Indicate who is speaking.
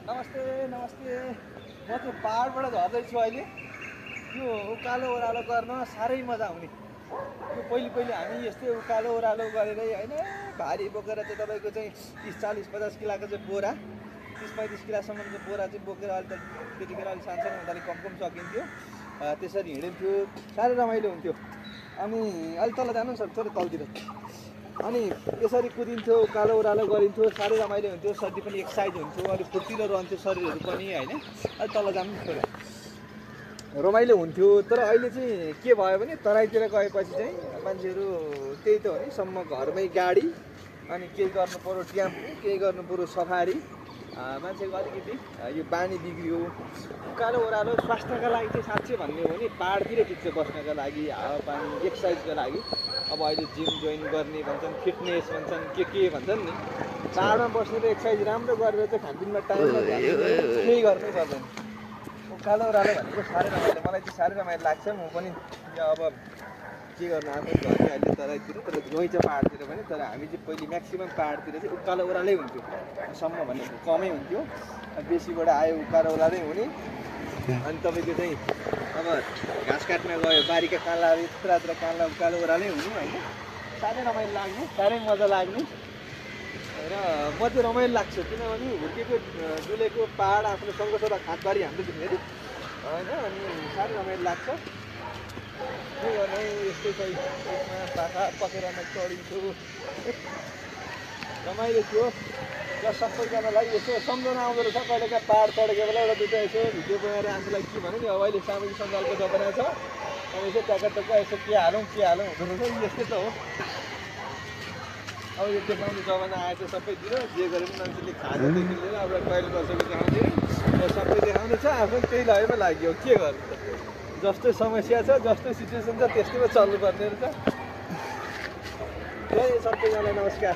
Speaker 1: नमस्ते नमस्ते म त्यो पहाडबाट झर्दैछु अहिले यो उकालो ओह्रालो गर्न साह्रै मजा आउने यो पहिले हामी यस्तै उकालो ओह्रालो गरेरै होइन भारी बोकेर चाहिँ तपाईँको चाहिँ 30-40-50 किलोको चाहिँ बोरा 30-35 किलोसम्मको बोरा चाहिँ बोकेर अहिले त त्यतिखेर अलिक सानसानो हुँदा अलिक कम सकिन्थ्यो त्यसरी हिँडिन्थ्यो साह्रै रमाइलो हुन्थ्यो अनि अहिले तल जानु सक्छ थोरै तलतिर अनि यसरी कुदिन्थ्यो उकालो ओह्रालो गरिन्थ्यो साह्रै रमाइलो हुन्थ्यो शरीर पनि एक्सर्साइज हुन्थ्यो अलिक फुर्तिलो रहन्थ्यो शरीरहरू पनि होइन अहिले तल जानु छोरा रमाइलो हुन्थ्यो तर अहिले चाहिँ के भयो भने तराईतिर गएपछि चाहिँ मान्छेहरू त्यही त हो नि सम्म घरमै गाडी अनि केही गर्नु पर्यो ट्याम्पो केही गर्नु पर्यो सफारी मान्छेको अलिकति यो बानी बिग्रियो उकालो ओह्रालो स्वास्थ्यका लागि चाहिँ साँच्चै भन्ने हो भने पाहाडतिर ठिक छ बस्नका लागि हावापानी एक्सर्साइजको लागि अब अहिले जिम जोइन गर्ने भन्छन् फिटनेस भन्छन् के भन्छन् नि पाहाडमा बस्ने त एक्सर्साइज राम्रो गरेर चाहिँ खानपिनमा टाइममा केही गर्नै पर्दैन उकालो ओह्रालो भनेको साह्रै रमाइलो मलाई चाहिँ साह्रै रमाइलो लाग्छ म पनि अब के गर्नु आफ्नो घरमै अहिले तराईतिर तर गइन्छ पाहाडतिर पनि तर हामी चाहिँ पहिले म्याक्सिमम् पाहाडतिर चाहिँ उकालो ओह्रालै हुन्थ्यो सम्म भनेको कमै हुन्थ्यो बेसीबाट आयो उकालो ओह्रालै हुने अनि तपाईँको चाहिँ अब घाँस काट्न गयो बारीका काँला यत्र काँला उकालो ओह्रालै हुने होइन साह्रै रमाइलो लाग्ने साह्रै मजा लाग्ने र म चाहिँ रमाइलो लाग्छ किनभने हुर्केको डुलेको पाहाड आफ्नो सङ्गसदा खाँदबारी हाम्रो फेरि होइन अनि साह्रै रमाइलो लाग्छ के गर्ने यस्तै चाहिँ यसमा पाखा पकेरमा चढिन्छु रमाइलो थियो र सबैजनालाई यसो सम्झना आउँदो रहेछ कहिलेका पाहाड चढेको बेला एउटा दुइटा यसो भिडियो बनाएर आफूलाई के भन्यो नि अब अहिले सामाजिक सञ्जालको जमाना छ अब यसो ट्याक्का यसो के हालौँ हुँदो रहेछ यस्तै त हो अब यो देखाउने जमाना आएछ सबैतिर जे गरे पनि मान्छेले खाजादेखि लिएर अब टोइलेट बसेको देखाउँदैन सबै देखाउने छ आफू त्यही लगेमा लाग्यो के गर्नु जस्तै समस्या छ जस्तै सिचुएसन छ त्यस्तैमा चल्नुपर्ने रहेछ सबैजनालाई नमस्कार